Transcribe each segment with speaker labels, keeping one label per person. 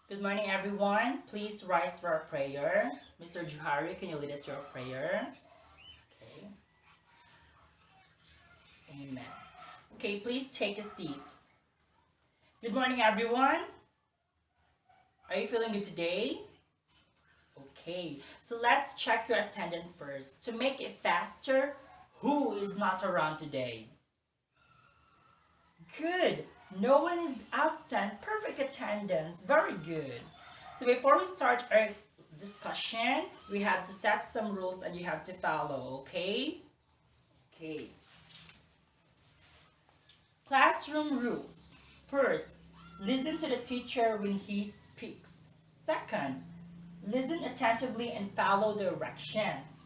Speaker 1: Good morning, everyone. Please rise for a prayer. Mr. Juhari, can you lead us your prayer? Okay. Amen. Okay, please take a seat. Good morning, everyone. Are you feeling good today? Okay, so let's check your attendance first. To make it faster, who is not around today? Good. No one is absent. Perfect attendance. Very good. So before we start our discussion, we have to set some rules and you have to follow, okay? Okay. Classroom rules. First, listen to the teacher when he speaks. Second, listen attentively and follow directions.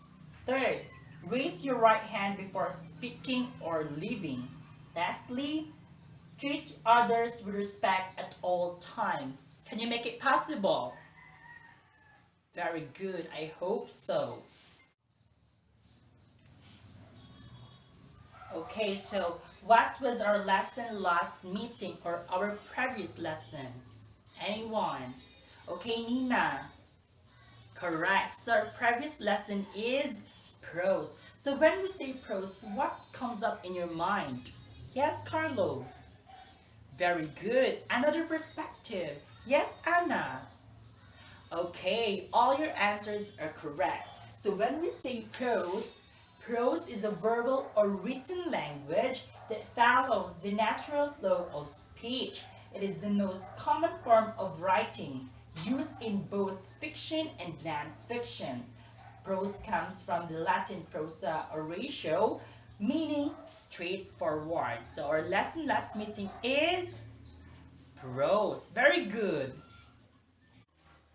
Speaker 1: Third, raise your right hand before speaking or leaving. Lastly, treat others with respect at all times. Can you make it possible? Very good. I hope so. Okay, so what was our lesson last meeting or our previous lesson? Anyone? Okay, Nina. Correct. So our previous lesson is prose. So when we say prose, what comes up in your mind? Yes, Carlo. Very good. Another perspective. Yes, Anna. Okay, all your answers are correct. So when we say prose, prose is a verbal or written language that follows the natural flow of speech. It is the most common form of writing, used in both fiction and non-fiction. Prose comes from the Latin prosa oratio, meaning straightforward. So our lesson last meeting is prose. Very good.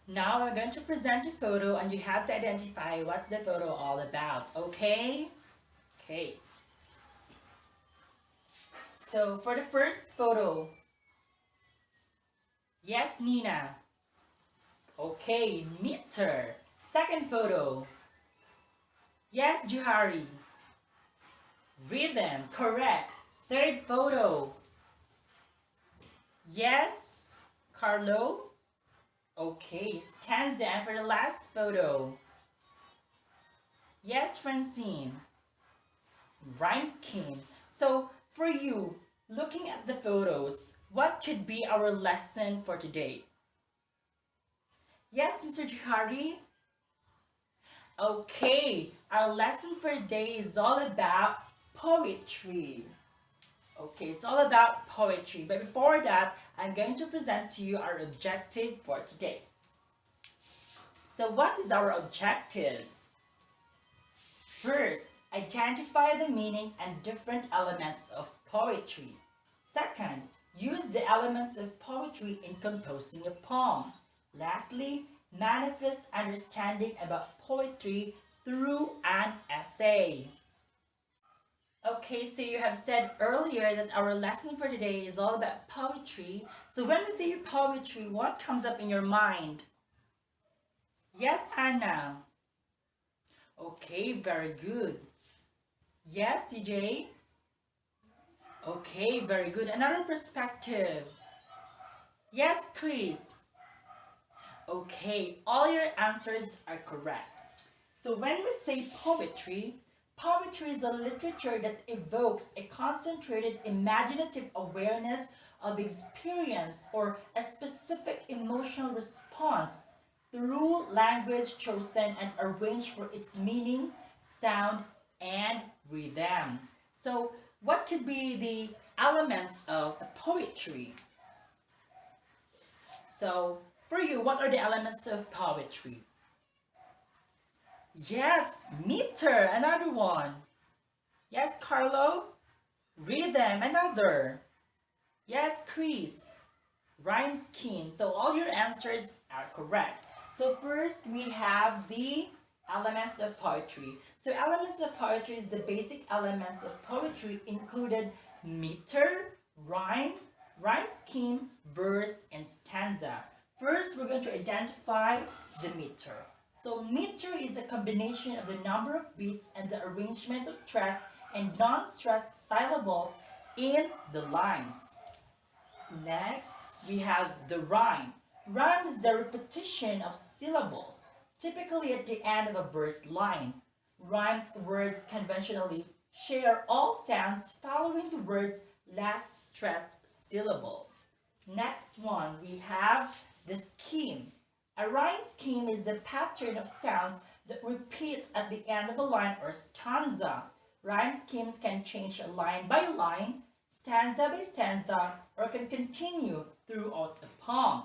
Speaker 1: Now I'm going to present a photo and you have to identify what's the photo all about, okay? Okay. So for the first photo, yes, Nina. Okay, meter. Second photo, yes, Juhari. Rhythm, correct. Third photo, yes, Carlo. Okay, stanza. And for the last photo, yes, Francine. Rhyme scheme. So for you, looking at the photos, what could be our lesson for today? Yes, Mr. Juhari? Okay, our lesson for today is all about poetry. Okay, it's all about poetry. But before that, I'm going to present to you our objective for today. So what is our objectives? First, identify the meaning and different elements of poetry. Second, use the elements of poetry in composing a poem. Lastly, manifest understanding about poetry through an essay. Okay, so you have said earlier that our lesson for today is all about poetry. So when we say poetry, what comes up in your mind? Yes, Anna. Okay, very good. Yes, CJ. Okay, very good. Another perspective. Yes, Chris. Okay, all your answers are correct. So when we say poetry, poetry is a literature that evokes a concentrated imaginative awareness of experience or a specific emotional response through language chosen and arranged for its meaning, sound, and rhythm. So what could be the elements of poetry? So for you, what are the elements of poetry? Yes, meter, another one. Yes, Carlo. Rhythm, another. Yes, Chris. Rhyme scheme. So all your answers are correct. So first we have the elements of poetry. So elements of poetry is the basic elements of poetry included meter, rhyme scheme, verse, and stanza. First, we're going to identify the meter. So meter is a combination of the number of beats and the arrangement of stressed and non-stressed syllables in the lines. Next, we have the rhyme. Rhyme is the repetition of syllables, typically at the end of a verse line. Rhymed words conventionally share all sounds following the word's last stressed syllable. Next one, we have the scheme. A rhyme scheme is the pattern of sounds that repeat at the end of a line or stanza. Rhyme schemes can change line by line, stanza by stanza, or can continue throughout a poem.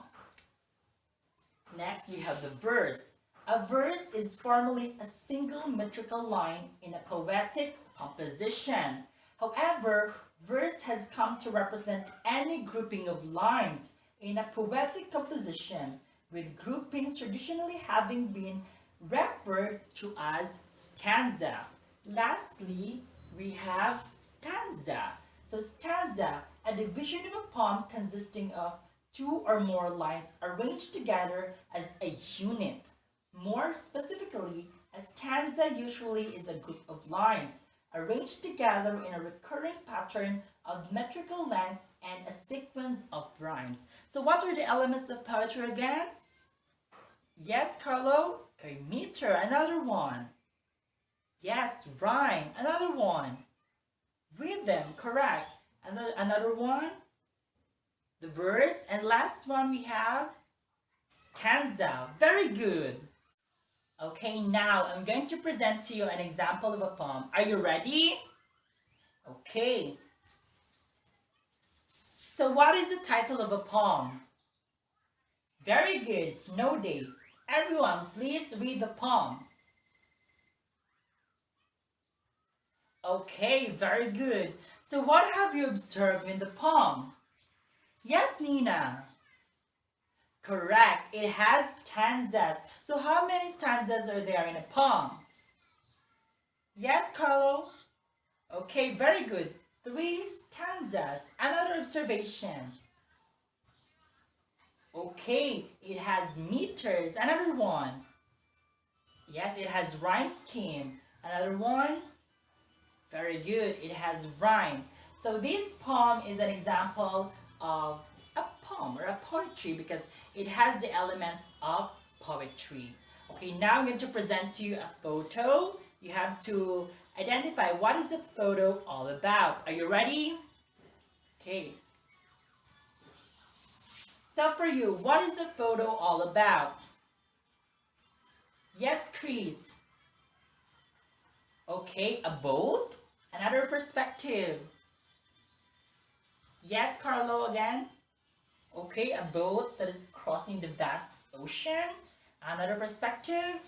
Speaker 1: Next, we have the verse. A verse is formally a single metrical line in a poetic composition. However, verse has come to represent any grouping of lines in a poetic composition, with groupings traditionally having been referred to as stanza. Lastly, we have stanza. So stanza, a division of a poem consisting of two or more lines arranged together as a unit. More specifically, a stanza usually is a group of lines arranged together in a recurring pattern of metrical lengths and a sequence of rhymes. So what are the elements of poetry again? Yes, Carlo? Okay, meter, another one. Yes, rhyme, another one. Rhythm, correct. Another one. The verse, and last one we have stanza. Very good. Okay, now I'm going to present to you an example of a poem. Are you ready? Okay. So what is the title of a poem? Very good, Snow Day. Everyone, please read the poem. Okay, very good. So what have you observed in the poem? Yes, Nina. Correct. It has stanzas. So how many stanzas are there in a poem? Yes, Carlo? Okay, very good. 3 stanzas. Another observation. Okay, it has meters. Another one. Yes, it has rhyme scheme. Another one. Very good. It has rhyme. So this poem is an example of a poem or a poetry because it has the elements of poetry. Okay, now I'm going to present to you a photo. You have to identify what is the photo all about. Are you ready? Okay. So for you, what is the photo all about? Yes, Chris. Okay, a boat. Another perspective. Yes, Carlo again. Okay, a boat that is crossing the vast ocean. Another perspective.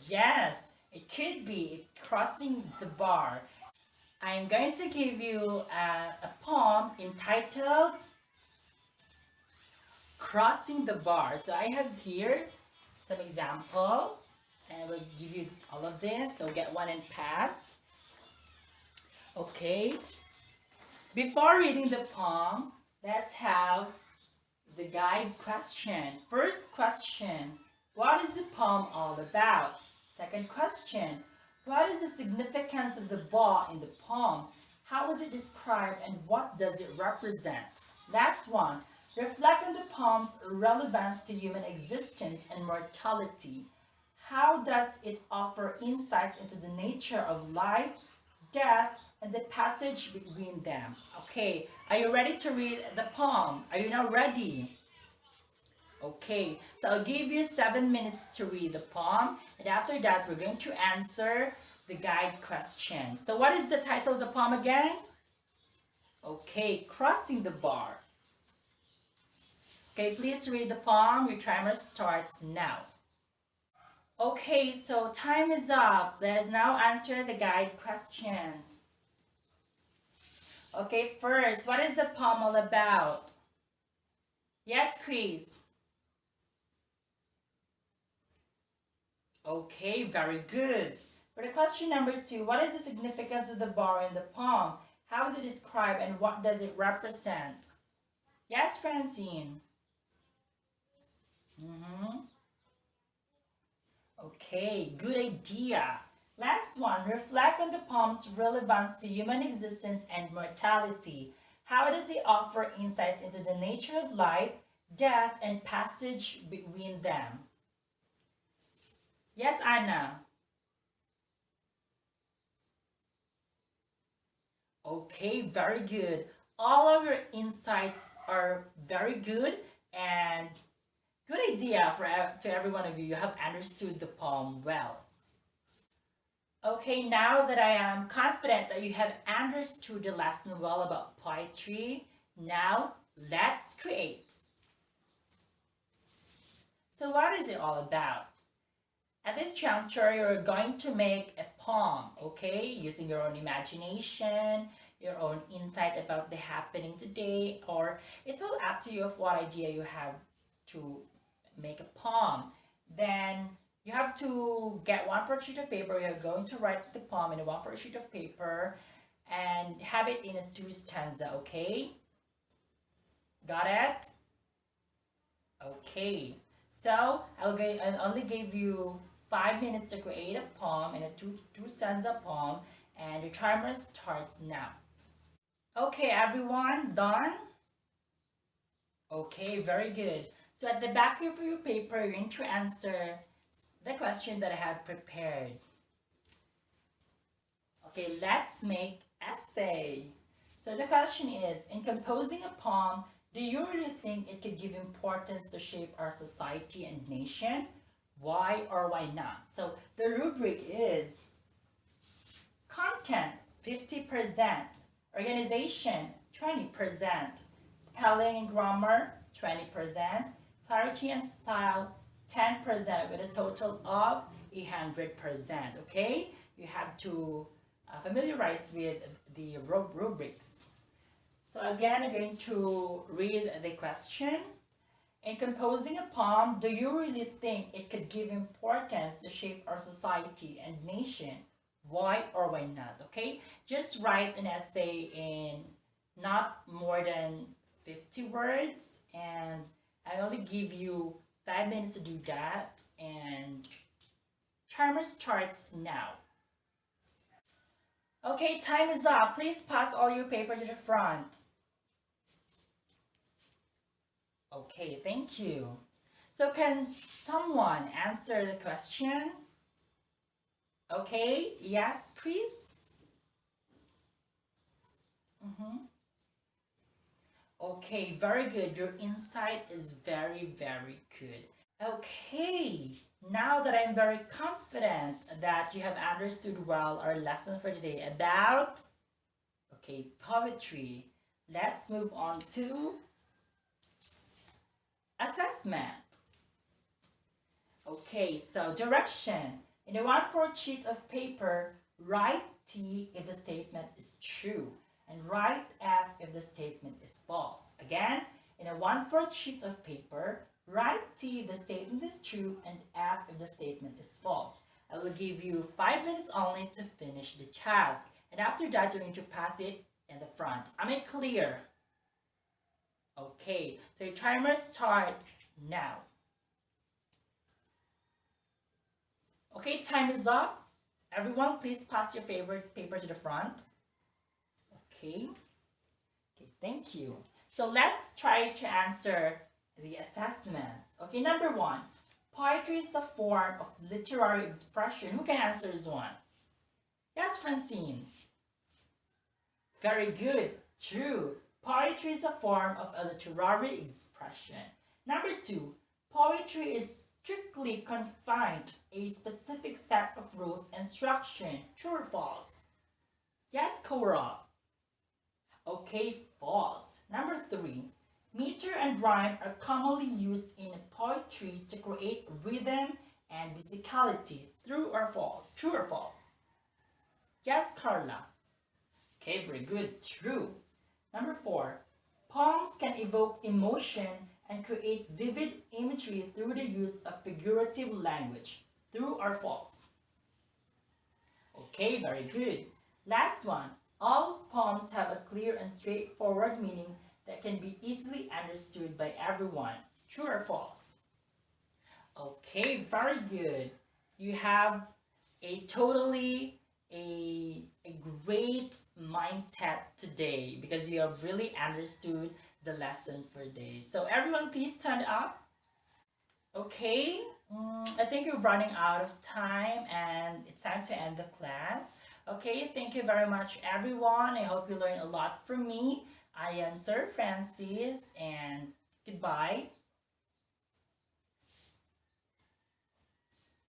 Speaker 1: Yes, it could be crossing the bar. I'm going to give you a poem entitled Crossing the Bar. So I have here some example and I will give you all of this. So get one and pass. Okay. Before reading the poem, let's have the guide question. First question, what is the poem all about? Second question, what is the significance of the bar in the poem? How is it described and what does it represent? Last one, reflect on the poem's relevance to human existence and mortality. How does it offer insights into the nature of life, death, and the passage between them? Okay, are you ready to read the poem? Are you now ready? Okay, so I'll give you 7 minutes to read the poem, and after that we're going to answer the guide question. So what is the title of the poem again? Okay, Crossing the Bar. Okay, please read the poem. Your timer starts now. Okay, so time is up. Let us now answer the guide questions. Okay, first, what is the poem all about? Yes, Chris. Okay, very good. For the question number 2, what is the significance of the bar in the poem? How is it described and what does it represent? Yes, Francine. Okay, good idea. Last one, reflect on the poem's relevance to human existence and mortality. How does it offer insights into the nature of life, death, and passage between them? Yes, Anna. Okay, very good. All of your insights are very good and good idea for to every one of you. You have understood the poem well. Okay, now that I am confident that you have understood the lesson well about poetry, now let's create. So what is it all about? At this juncture, you're going to make a poem, okay? Using your own imagination, your own insight about the happening today, or it's all up to you of what idea you have to make a poem. Then you have to get 1/4 sheet of paper. You're going to write the poem in a 1/4 sheet of paper and have it in a 2 stanza, okay? Got it? Okay. So I only gave you 5 minutes to create a poem in a two stanza poem, and your timer starts now. Okay, everyone, done? Okay, very good. So at the back of your paper, you're going to answer the question that I have prepared. Okay, let's make essay. So the question is, in composing a poem, do you really think it could give importance to shape our society and nation? Why or why not? So the rubric is content 50%, organization 20%, spelling and grammar 20%, clarity and style 10% with a total of 100%. Okay, you have to familiarize with the rubrics. So again, I'm going to read the question. In composing a poem, do you really think it could give importance to shape our society and nation? Why or why not? Okay, just write an essay in not more than 50 words, and I only give you 5 minutes to do that, and timer starts now. Okay, time is up. Please pass all your paper to the front. Okay, thank you. So can someone answer the question? Okay, yes, Chris? Okay, very good. Your insight is very, very good. Okay, now that I'm very confident that you have understood well our lesson for today about, okay, poetry, let's move on to assessment. Okay, so direction. In a 1/4 sheet of paper, write T if the statement is true and write F if the statement is false. Again, in a 1/4 sheet of paper, write T if the statement is true and F if the statement is false. I will give you 5 minutes only to finish the task, and after that, you're going to pass it in the front. Am I clear? Okay, so your timer starts now. Okay, time is up. Everyone, please pass your favorite paper to the front. Okay. Okay, thank you. So let's try to answer the assessment. Okay, number 1. Poetry is a form of literary expression. Who can answer this one? Yes, Francine. Very good. True. Poetry is a form of a literary expression. Number 2. Poetry is strictly confined a specific set of rules and structure. True or false? Yes, Cora. Okay, false. Number 3. Meter and rhyme are commonly used in poetry to create rhythm and musicality. True or false? True or false? Yes, Carla. Okay, very good. True. Number 4. Poems can evoke emotion and create vivid imagery through the use of figurative language. True or false? Okay, very good. Last one. All poems have a clear and straightforward meaning that can be easily understood by everyone. True or false? Okay, very good. You have a a great mindset today because you have really understood the lesson for today. So everyone, please stand up. Okay, I think we're running out of time and it's time to end the class. Okay, thank you very much, everyone. I hope you learned a lot from me. I am Sir Francis, and goodbye.